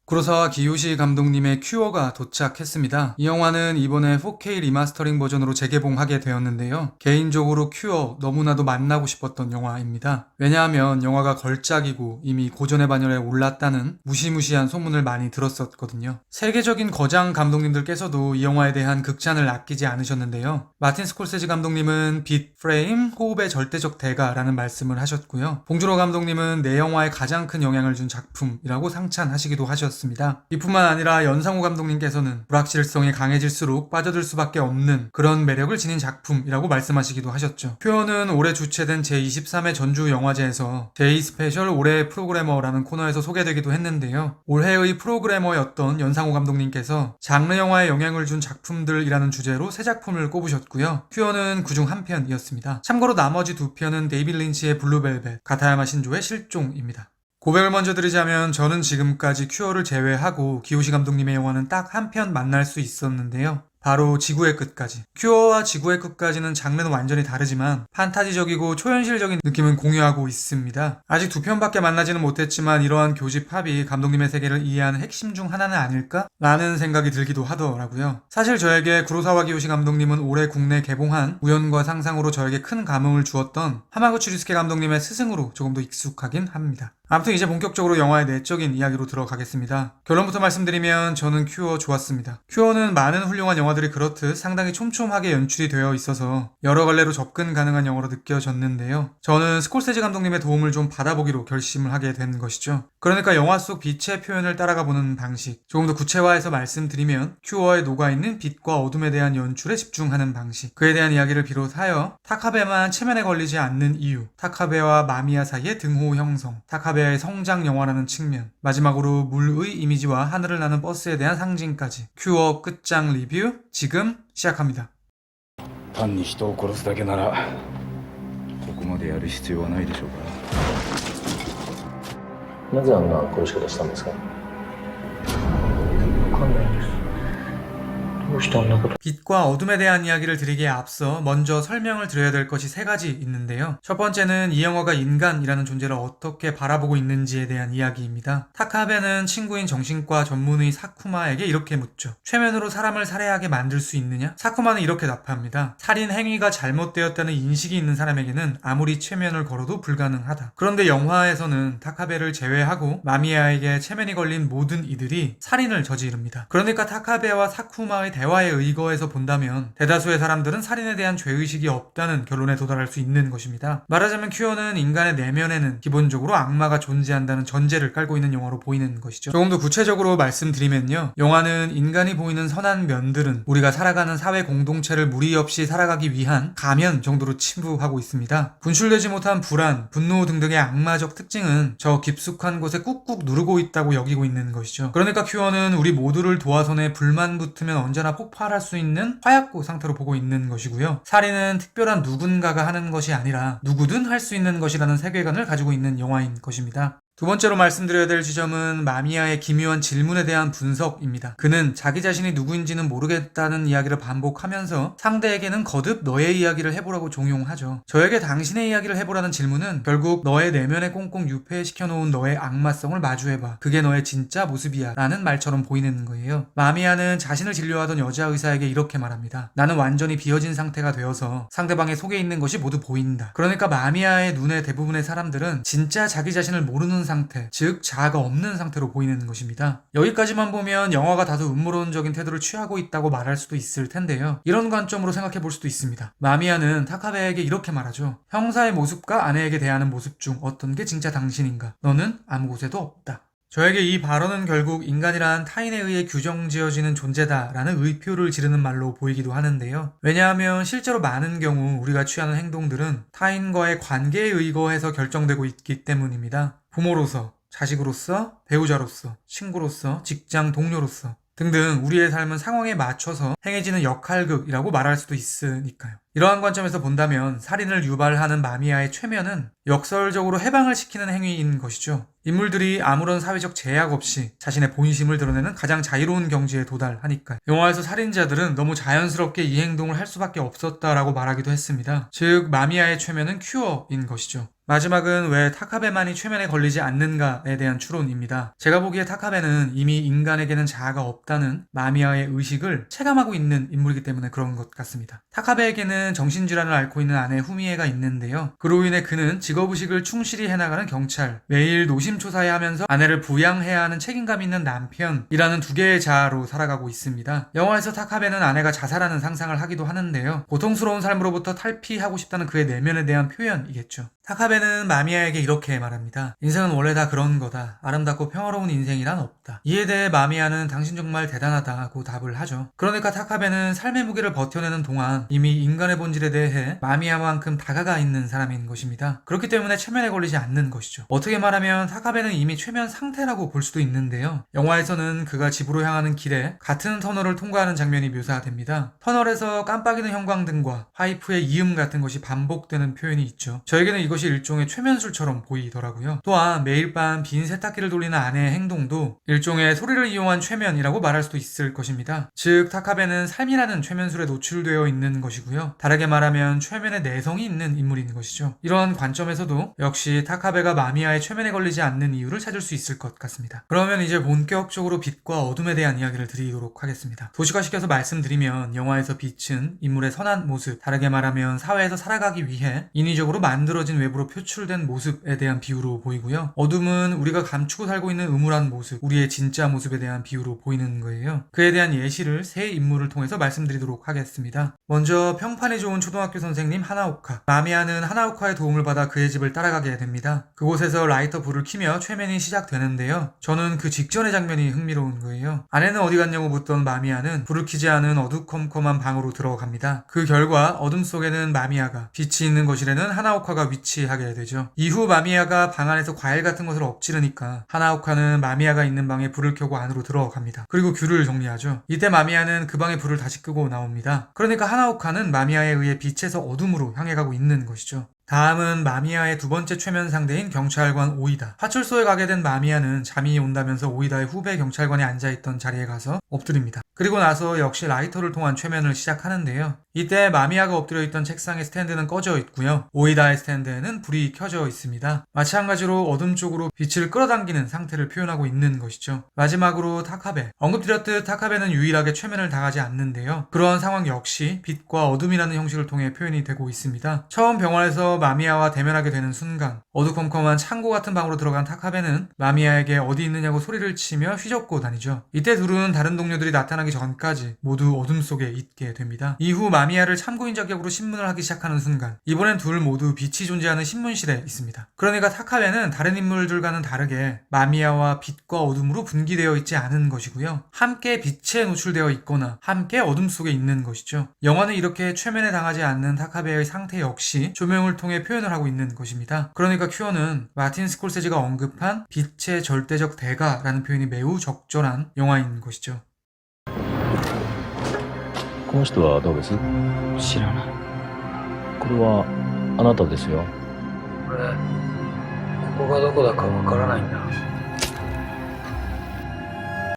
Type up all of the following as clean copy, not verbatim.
구로사와 기요시 감독님의 큐어가 도착했습니다. 이 영화는 이번에 4K 리마스터링 버전으로 재개봉하게 되었는데요. 개인적으로 큐어 너무나도 만나고 싶었던 영화입니다. 왜냐하면 영화가 걸작이고 이미 고전의 반열에 올랐다는 무시무시한 소문을 많이 들었었거든요. 세계적인 거장 감독님들께서도 이 영화에 대한 극찬을 아끼지 않으셨는데요. 마틴 스콜세지 감독님은 빛, 프레임, 호흡의 절대적 대가라는 말씀을 하셨고요. 봉준호 감독님은 내 영화에 가장 큰 영향을 준 작품이라고 상찬하시기도 하셨습니다. 이뿐만 아니라 연상호 감독님께서는 불확실성이 강해질수록 빠져들 수밖에 없는 그런 매력을 지닌 작품이라고 말씀하시기도 하셨죠. 표현은 올해 주최된 제23회 전주영화제에서 제2스페셜 올해의 프로그래머라는 코너에서 소개되기도 했는데요. 올해의 프로그래머였던 연상호 감독님께서 장르 영화에 영향을 준 작품들이라는 주제로 세 작품을 꼽으셨고요. 큐어는 그중 한 편이었습니다. 참고로 나머지 두 편은 데이빗 린치의 블루벨벳, 가타야마 신조의 실종입니다. 고백을 먼저 드리자면 저는 지금까지 큐어를 제외하고 기요시 감독님의 영화는 딱 한 편 만날 수 있었는데요. 바로 지구의 끝까지. 큐어와 지구의 끝까지는 장르는 완전히 다르지만 판타지적이고 초현실적인 느낌은 공유하고 있습니다. 아직 두 편밖에 만나지는 못했지만 이러한 교집합이 감독님의 세계를 이해하는 핵심 중 하나는 아닐까? 라는 생각이 들기도 하더라고요. 사실 저에게 구로사와 기요시 감독님은 올해 국내 개봉한 우연과 상상으로 저에게 큰 감흥을 주었던 하마구치 류스케 감독님의 스승으로 조금 더 익숙하긴 합니다. 아무튼 이제 본격적으로 영화의 내적인 이야기로 들어가겠습니다. 결론부터 말씀드리면 저는 큐어 좋았습니다. 큐어는 많은 훌륭한 영화들이 그렇듯 상당히 촘촘하게 연출이 되어 있어서 여러 갈래로 접근 가능한 영화로 느껴졌는데요. 저는 스콜세지 감독님의 도움을 좀 받아보기로 결심을 하게 된 것이죠. 그러니까 영화 속 빛의 표현을 따라가 보는 방식, 조금 더 구체화해서 말씀드리면 큐어에 녹아있는 빛과 어둠에 대한 연출에 집중하는 방식, 그에 대한 이야기를 비롯하여 타카베만 체면에 걸리지 않는 이유, 타카베와 마미야 사이의 등호 형성, 타카베의 성장 영화라는 측면, 마지막으로 물의 이미지와 하늘을 나는 버스에 대한 상징까지. 큐어 끝장 리뷰 지금 시작합니다. 単に人を殺すだけならここまでやる必要はないでしょうか。なぜあんな殺し方したんですか。わかんないです。どうしてあんなこと。 빛과 어둠에 대한 이야기를 드리기에 앞서 먼저 설명을 드려야 될 것이 세 가지 있는데요. 첫 번째는 이 영화가 인간이라는 존재를 어떻게 바라보고 있는지에 대한 이야기입니다. 타카베는 친구인 정신과 전문의 사쿠마에게 이렇게 묻죠. 최면으로 사람을 살해하게 만들 수 있느냐? 사쿠마는 이렇게 답합니다. 살인 행위가 잘못되었다는 인식이 있는 사람에게는 아무리 최면을 걸어도 불가능하다. 그런데 영화에서는 타카베를 제외하고 마미야에게 체면이 걸린 모든 이들이 살인을 저지릅니다. 그러니까 타카베와 사쿠마의 대화에 의거해서 본다면 대다수의 사람들은 살인에 대한 죄의식이 없다는 결론에 도달할 수 있는 것입니다. 말하자면 큐어는 인간의 내면에는 기본적으로 악마가 존재한다는 전제를 깔고 있는 영화로 보이는 것이죠. 조금 더 구체적으로 말씀드리면요. 영화는 인간이 보이는 선한 면들은 우리가 살아가는 사회 공동체를 무리 없이 살아가기 위한 가면 정도로 치부하고 있습니다. 분출되지 못한 불안, 분노 등등의 악마적 특징은 저 깊숙한 곳에 꾹꾹 누르고 있다고 여기고 있는 것이죠. 그러니까 큐어는 우리 모두를 도화선에 불만 붙으면 언제나 폭발할 수 있는 화약고 상태로 보고 있는 것이고요. 살인은 특별한 누군가가 하는 것이 아니라 누구든 할 수 있는 것이라는 세계관을 가지고 있는 영화인 것입니다. 두 번째로 말씀드려야 될 지점은 마미야의 기묘한 질문에 대한 분석입니다. 그는 자기 자신이 누구인지는 모르겠다는 이야기를 반복하면서 상대에게는 거듭 너의 이야기를 해보라고 종용하죠. 저에게 당신의 이야기를 해보라는 질문은 결국 너의 내면에 꽁꽁 유폐시켜놓은 너의 악마성을 마주해봐. 그게 너의 진짜 모습이야 라는 말처럼 보이는 거예요. 마미야는 자신을 진료하던 여자 의사에게 이렇게 말합니다. 나는 완전히 비어진 상태가 되어서 상대방의 속에 있는 것이 모두 보인다. 그러니까 마미야의 눈에 대부분의 사람들은 진짜 자기 자신을 모르는 상태, 즉 자아가 없는 상태로 보이는 것입니다. 여기까지만 보면 영화가 다소 음모론적인 태도를 취하고 있다고 말할 수도 있을 텐데요. 이런 관점으로 생각해 볼 수도 있습니다. 마미야는 타카베에게 이렇게 말하죠. 형사의 모습과 아내에게 대하는 모습 중 어떤 게 진짜 당신인가? 너는 아무 곳에도 없다. 저에게 이 발언은 결국 인간이란 타인에 의해 규정지어지는 존재다라는 의표를 지르는 말로 보이기도 하는데요. 왜냐하면 실제로 많은 경우 우리가 취하는 행동들은 타인과의 관계에 의거해서 결정되고 있기 때문입니다. 부모로서, 자식으로서, 배우자로서, 친구로서, 직장 동료로서 등등 우리의 삶은 상황에 맞춰서 행해지는 역할극이라고 말할 수도 있으니까요. 이러한 관점에서 본다면 살인을 유발하는 마미야의 최면은 역설적으로 해방을 시키는 행위인 것이죠. 인물들이 아무런 사회적 제약 없이 자신의 본심을 드러내는 가장 자유로운 경지에 도달하니까요. 영화에서 살인자들은 너무 자연스럽게 이 행동을 할 수밖에 없었다라고 말하기도 했습니다. 즉 마미야의 최면은 큐어인 것이죠. 마지막은 왜 타카베만이 최면에 걸리지 않는가에 대한 추론입니다. 제가 보기에 타카베는 이미 인간에게는 자아가 없다는 마미야의 의식을 체감하고 있는 인물이기 때문에 그런 것 같습니다. 타카베에게는 정신질환을 앓고 있는 아내 후미에가 있는데요. 그로 인해 그는 직업의식을 충실히 해나가는 경찰, 매일 노심초사해야 하면서 아내를 부양해야 하는 책임감 있는 남편이라는 두 개의 자아로 살아가고 있습니다. 영화에서 타카베는 아내가 자살하는 상상을 하기도 하는데요. 고통스러운 삶으로부터 탈피하고 싶다는 그의 내면에 대한 표현이겠죠. 타카베는 마미야에게 이렇게 말합니다. 인생은 원래 다 그런 거다. 아름답고 평화로운 인생이란 없다. 이에 대해 마미야는 당신 정말 대단하다고 답을 하죠. 그러니까 타카베는 삶의 무게를 버텨내는 동안 이미 인간의 본질에 대해 마미야만큼 다가가 있는 사람인 것입니다. 그렇기 때문에 최면에 걸리지 않는 것이죠. 어떻게 말하면 타카베는 이미 최면 상태라고 볼 수도 있는데요. 영화에서는 그가 집으로 향하는 길에 같은 터널을 통과하는 장면이 묘사됩니다. 터널에서 깜빡이는 형광등과 파이프의 이음 같은 것이 반복되는 표현이 있죠. 저에게는 이것이 일종의 최면술처럼 보이더라고요. 또한 매일 밤 빈 세탁기를 돌리는 아내의 행동도 일종의 소리를 이용한 최면이라고 말할 수도 있을 것입니다. 즉 타카베는 삶이라는 최면술에 노출되어 있는 것이고요. 다르게 말하면 최면의 내성이 있는 인물인 것이죠. 이런 관점에서도 역시 타카베가 마미야의 최면에 걸리지 않는 이유를 찾을 수 있을 것 같습니다. 그러면 이제 본격적으로 빛과 어둠에 대한 이야기를 드리도록 하겠습니다. 도시화시켜서 말씀드리면 영화에서 빛은 인물의 선한 모습, 다르게 말하면 사회에서 살아가기 위해 인위적으로 만들어진 외부로 표출된 모습에 대한 비유로 보이고요. 어둠은 우리가 감추고 살고 있는 음울한 모습, 우리의 진짜 모습에 대한 비유로 보이는 거예요. 그에 대한 예시를 세 인물을 통해서 말씀드리도록 하겠습니다. 먼저 평판이 좋은 초등학교 선생님 하나오카. 마미야는 하나오카의 도움을 받아 그의 집을 따라가게 됩니다. 그곳에서 라이터 불을 켜며 최면이 시작되는데요. 저는 그 직전의 장면이 흥미로운 거예요. 아내는 어디 갔냐고 묻던 마미야는 불을 켜지 않은 어두컴컴한 방으로 들어갑니다. 그 결과 어둠 속에는 마미야가, 빛이 있는 거실에는 하나오카가 위치하게 되죠. 이후 마미야가 방 안에서 과일 같은 것을 엎지르니까 하나오카는 마미야가 있는 방에 불을 켜고 안으로 들어갑니다. 그리고 귤을 정리하죠. 이때 마미야는 그 방에 불을 다시 끄고 나옵니다. 그러니까 하나오카는 마미야에 의해 빛에서 어둠으로 향해 가고 있는 것이죠. 다음은 마미야의 두 번째 최면 상대인 경찰관 오이다. 파출소에 가게 된 마미야는 잠이 온다면서 오이다의 후배 경찰관이 앉아있던 자리에 가서 엎드립니다. 그리고 나서 역시 라이터를 통한 최면을 시작하는데요. 이때 마미야가 엎드려 있던 책상의 스탠드는 꺼져 있고요. 오이다의 스탠드에는 불이 켜져 있습니다. 마찬가지로 어둠 쪽으로 빛을 끌어당기는 상태를 표현하고 있는 것이죠. 마지막으로 타카베. 언급드렸듯 타카베는 유일하게 최면을 당하지 않는데요. 그러한 상황 역시 빛과 어둠이라는 형식을 통해 표현이 되고 있습니다. 처음 병원에서 마미야와 대면하게 되는 순간 어두컴컴한 창고 같은 방으로 들어간 타카베는 마미야에게 어디 있느냐고 소리를 치며 휘젓고 다니죠. 이때 둘은 다른 동료들이 나타나기 전까지 모두 어둠 속에 있게 됩니다. 이후 마미야를 참고인 자격으로 신문을 하기 시작하는 순간 이번엔 둘 모두 빛이 존재하는 신문실에 있습니다. 그러니까 타카베는 다른 인물들과는 다르게 마미야와 빛과 어둠으로 분기되어 있지 않은 것이고요. 함께 빛에 노출되어 있거나 함께 어둠 속에 있는 것이죠. 영화는 이렇게 최면에 당하지 않는 타카베의 상태 역시 조명을 통해 표현을 하고 있는 것입니다. 그러니까 큐어는 마틴 스콜세지가 언급한 빛의 절대적 대가라는 표현이 매우 적절한 영화인 것이죠. この人はどうです？知らない。これはあなたですよ。俺、ここがどこだかわからないんだ。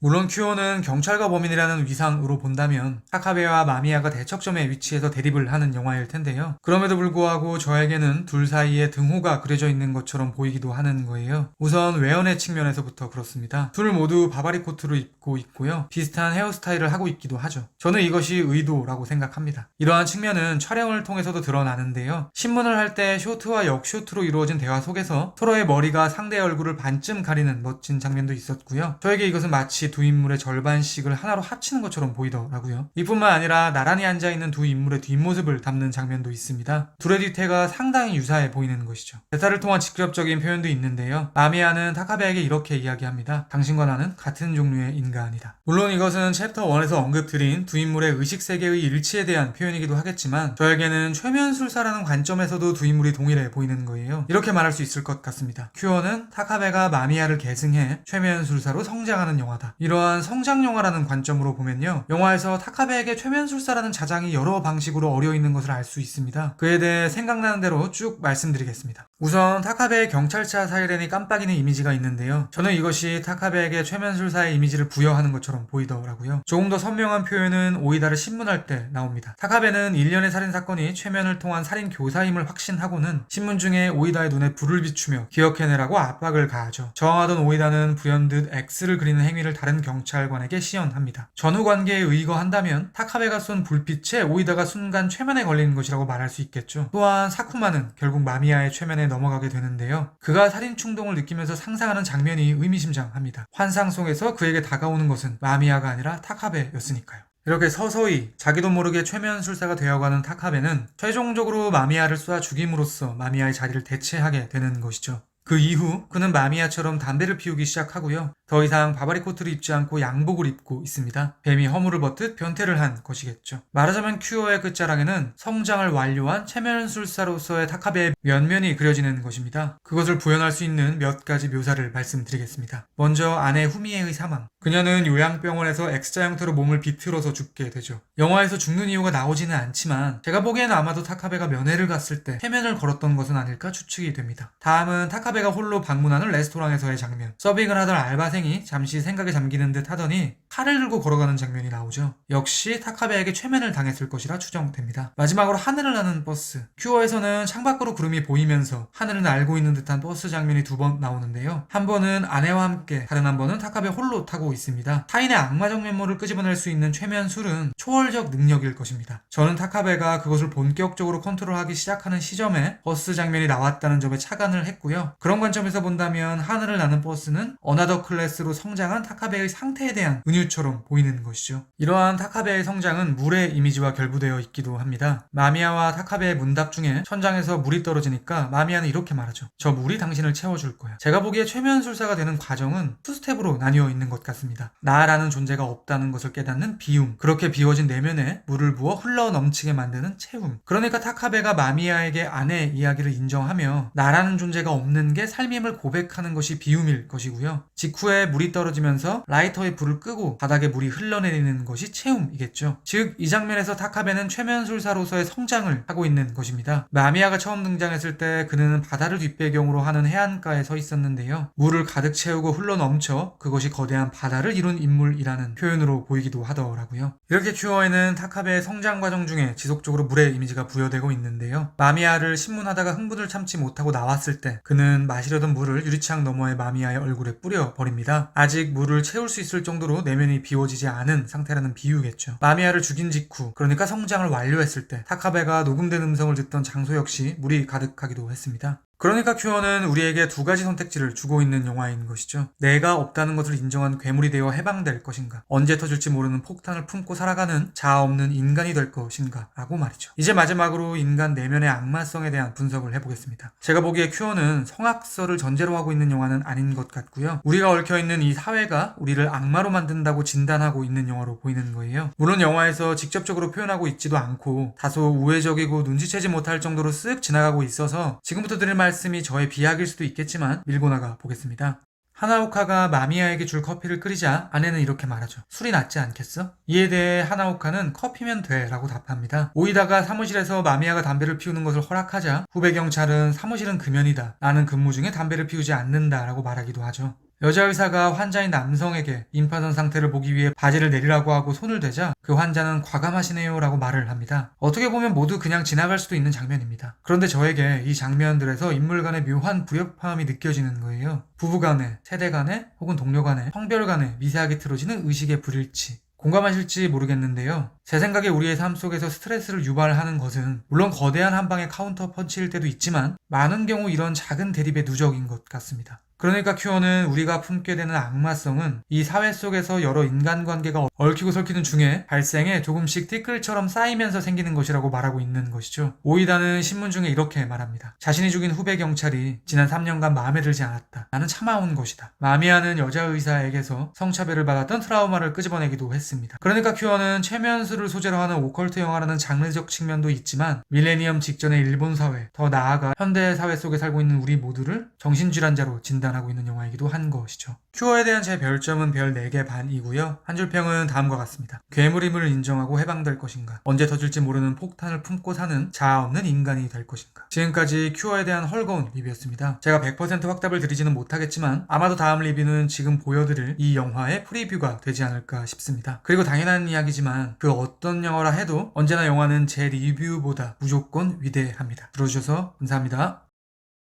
물론 큐오는 경찰과 범인이라는 위상으로 본다면 타카베와 마미야가 대척점에 위치해서 대립을 하는 영화일 텐데요. 그럼에도 불구하고 저에게는 둘 사이에 등호가 그려져 있는 것처럼 보이기도 하는 거예요. 우선 외연의 측면에서부터 그렇습니다. 둘 모두 바바리 코트를 입고 있고요. 비슷한 헤어스타일을 하고 있기도 하죠. 저는 이것이 의도라고 생각합니다. 이러한 측면은 촬영을 통해서도 드러나는데요. 신문을 할 때 쇼트와 역쇼트로 이루어진 대화 속에서 서로의 머리가 상대의 얼굴을 반쯤 가리는 멋진 장면도 있었고요. 저에게 이것은 마치 두 인물의 절반씩을 하나로 합치는 것처럼 보이더라고요. 이뿐만 아니라 나란히 앉아있는 두 인물의 뒷모습을 담는 장면도 있습니다. 둘의 뒤태가 상당히 유사해 보이는 것이죠. 대사를 통한 직접적인 표현도 있는데요. 마미야는 타카베에게 이렇게 이야기합니다. 당신과 나는 같은 종류의 인간이다. 물론 이것은 챕터 1에서 언급드린 두 인물의 의식세계의 일치에 대한 표현이기도 하겠지만 저에게는 최면술사라는 관점에서도 두 인물이 동일해 보이는 거예요. 이렇게 말할 수 있을 것 같습니다. 큐어는 타카베가 마미야를 계승해 최면술사로 성장하는 영화다. 이러한 성장 영화라는 관점으로 보면요, 영화에서 타카베에게 최면술사라는 자장이 여러 방식으로 어려 있는 것을 알 수 있습니다. 그에 대해 생각나는 대로 쭉 말씀드리겠습니다. 우선 타카베의 경찰차 사이렌이 깜빡이는 이미지가 있는데요, 저는 이것이 타카베에게 최면술사의 이미지를 부여하는 것처럼 보이더라고요. 조금 더 선명한 표현은 오이다를 신문할 때 나옵니다. 타카베는 일련의 살인사건이 최면을 통한 살인 교사임을 확신하고는 신문 중에 오이다의 눈에 불을 비추며 기억해내라고 압박을 가하죠. 저항하던 오이다는 불현듯 X를 그리는 행위를 다른 경찰관에게 시연합니다. 전후 관계에 의거한다면 타카베가 쏜 불빛에 오이다가 순간 최면에 걸리는 것이라고 말할 수 있겠죠. 또한 사쿠마는 결국 마미야의 최면에 넘어가게 되는데요, 그가 살인 충동을 느끼면서 상상하는 장면이 의미심장합니다. 환상 속에서 그에게 다가오는 것은 마미야가 아니라 타카베였으니까요. 이렇게 서서히 자기도 모르게 최면술사가 되어가는 타카베는 최종적으로 마미야를 쏘아 죽임으로써 마미야의 자리를 대체하게 되는 것이죠. 그 이후 그는 마미야처럼 담배를 피우기 시작하고요, 더 이상 바바리 코트를 입지 않고 양복을 입고 있습니다. 뱀이 허물을 벗듯 변태를 한 것이겠죠. 말하자면 큐어의 끝자락에는 성장을 완료한 최면술사로서의 타카베의 면면이 그려지는 것입니다. 그것을 부연할 수 있는 몇 가지 묘사를 말씀드리겠습니다. 먼저 아내 후미에의 사망. 그녀는 요양병원에서 X자 형태로 몸을 비틀어서 죽게 되죠. 영화에서 죽는 이유가 나오지는 않지만 제가 보기에는 아마도 타카베가 면회를 갔을 때 최면을 걸었던 것은 아닐까 추측이 됩니다. 다음은 타카베가 홀로 방문하는 레스토랑에서의 장면. 서빙을 하던 알바생이 잠시 생각에 잠기는 듯 하더니 칼을 들고 걸어가는 장면이 나오죠. 역시 타카베에게 최면을 당했을 것이라 추정됩니다. 마지막으로 하늘을 나는 버스. 큐어에서는 창밖으로 구름이 보이면서 하늘을 날고 있는 듯한 버스 장면이 두 번 나오는데요, 한 번은 아내와 함께, 다른 한 번은 타카베 홀로 타고 있습니다. 타인의 악마적 면모를 끄집어낼 수 있는 최면술은 초월적 능력일 것입니다. 저는 타카베가 그것을 본격적으로 컨트롤하기 시작하는 시점에 버스 장면이 나왔다는 점에 착안을 했고요, 그런 관점에서 본다면 하늘을 나는 버스는 어나더 클래스로 성장한 타카베의 상태에 대한 은유처럼 보이는 것이죠. 이러한 타카베의 성장은 물의 이미지와 결부되어 있기도 합니다. 마미야와 타카베의 문답 중에 천장에서 물이 떨어지니까 마미야는 이렇게 말하죠. 저 물이 당신을 채워줄 거야. 제가 보기에 최면술사가 되는 과정은 투스텝으로 나뉘어 있는 것 같습니다. 나라는 존재가 없다는 것을 깨닫는 비움, 그렇게 비워진 내면에 물을 부어 흘러 넘치게 만드는 채움. 그러니까 타카베가 마미야에게 아내의 이야기를 인정하며 나라는 존재가 없는 게 삶임을 고백하는 것이 비움일 것이고요, 직후에 물이 떨어지면서 라이터의 불을 끄고 바닥에 물이 흘러내리는 것이 채움이겠죠. 즉 이 장면에서 타카베는 최면술사로서의 성장을 하고 있는 것입니다. 마미야가 처음 등장했을 때 그는 바다를 뒷배경으로 하는 해안가에 서 있었는데요, 물을 가득 채우고 흘러 넘쳐 그것이 거대한 바다를 이룬 인물이라는 표현으로 보이기도 하더라고요. 이렇게 큐어에는 타카베의 성장 과정 중에 지속적으로 물의 이미지가 부여되고 있는데요, 마미야를 신문하다가 흥분을 참지 못하고 나왔을 때 그는 마시려던 물을 유리창 너머의 마미야의 얼굴에 뿌려 버립니다. 아직 물을 채울 수 있을 정도로 내면이 비워지지 않은 상태라는 비유겠죠. 마미야를 죽인 직후, 그러니까 성장을 완료했을 때 타카베가 녹음된 음성을 듣던 장소 역시 물이 가득하기도 했습니다. 그러니까 큐어는 우리에게 두 가지 선택지를 주고 있는 영화인 것이죠. 내가 없다는 것을 인정한 괴물이 되어 해방될 것인가, 언제 터질지 모르는 폭탄을 품고 살아가는 자아 없는 인간이 될 것인가 라고 말이죠. 이제 마지막으로 인간 내면의 악마성에 대한 분석을 해보겠습니다. 제가 보기에 큐어는 성악설을 전제로 하고 있는 영화는 아닌 것 같고요, 우리가 얽혀있는 이 사회가 우리를 악마로 만든다고 진단하고 있는 영화로 보이는 거예요. 물론 영화에서 직접적으로 표현하고 있지도 않고 다소 우회적이고 눈치채지 못할 정도로 쓱 지나가고 있어서 지금부터 드릴 말씀이 저의 비약일 수도 있겠지만 밀고 나가 보겠습니다. 하나오카가 마미야에게 줄 커피를 끓이자 아내는 이렇게 말하죠. 술이 낫지 않겠어? 이에 대해 하나오카는 커피면 돼 라고 답합니다. 오이다가 사무실에서 마미야가 담배를 피우는 것을 허락하자 후배 경찰은 사무실은 금연이다, 나는 근무 중에 담배를 피우지 않는다 라고 말하기도 하죠. 여자 의사가 환자인 남성에게 임파선 상태를 보기 위해 바지를 내리라고 하고 손을 대자 그 환자는 과감하시네요 라고 말을 합니다. 어떻게 보면 모두 그냥 지나갈 수도 있는 장면입니다. 그런데 저에게 이 장면들에서 인물 간의 묘한 불협화음이 느껴지는 거예요. 부부 간에, 세대 간에, 혹은 동료 간에, 성별 간에 미세하게 틀어지는 의식의 불일치. 공감하실지 모르겠는데요, 제 생각에 우리의 삶 속에서 스트레스를 유발하는 것은 물론 거대한 한 방의 카운터 펀치일 때도 있지만 많은 경우 이런 작은 대립의 누적인 것 같습니다. 그러니까 큐어는 우리가 품게 되는 악마성은 이 사회 속에서 여러 인간관계가 얽히고 설키는 중에 발생해 조금씩 티끌처럼 쌓이면서 생기는 것이라고 말하고 있는 것이죠. 오이다는 신문 중에 이렇게 말합니다. 자신이 죽인 후배 경찰이 지난 3년간 마음에 들지 않았다. 나는 참아온 것이다. 마미야는 여자 의사에게서 성차별을 받았던 트라우마를 끄집어내기도 했습니다. 그러니까 큐어는 최면술을 소재로 하는 오컬트 영화라는 장르적 측면도 있지만 밀레니엄 직전의 일본 사회, 더 나아가 현대 사회 속에 살고 있는 우리 모두를 정신질환자로 진단 진단하고 있는 영화이기도 한 것이죠. 큐어에 대한 제 별점은 별 4개 반이고요. 한 줄 평은 다음과 같습니다. 괴물임을 인정하고 해방될 것인가? 언제 터질지 모르는 폭탄을 품고 사는 자아 없는 인간이 될 것인가? 지금까지 큐어에 대한 헐거운 리뷰였습니다. 제가 100% 확답을 드리지는 못하겠지만 아마도 다음 리뷰는 지금 보여드릴 이 영화의 프리뷰가 되지 않을까 싶습니다. 그리고 당연한 이야기지만 그 어떤 영화라 해도 언제나 영화는 제 리뷰보다 무조건 위대합니다. 들어주셔서 감사합니다.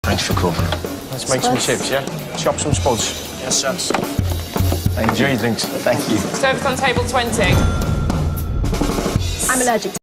Thanks for coming. Let's make some chips, yeah? Chop some spuds. Yes, sir. Enjoy your drinks. Thank you. Service on table 20. I'm allergic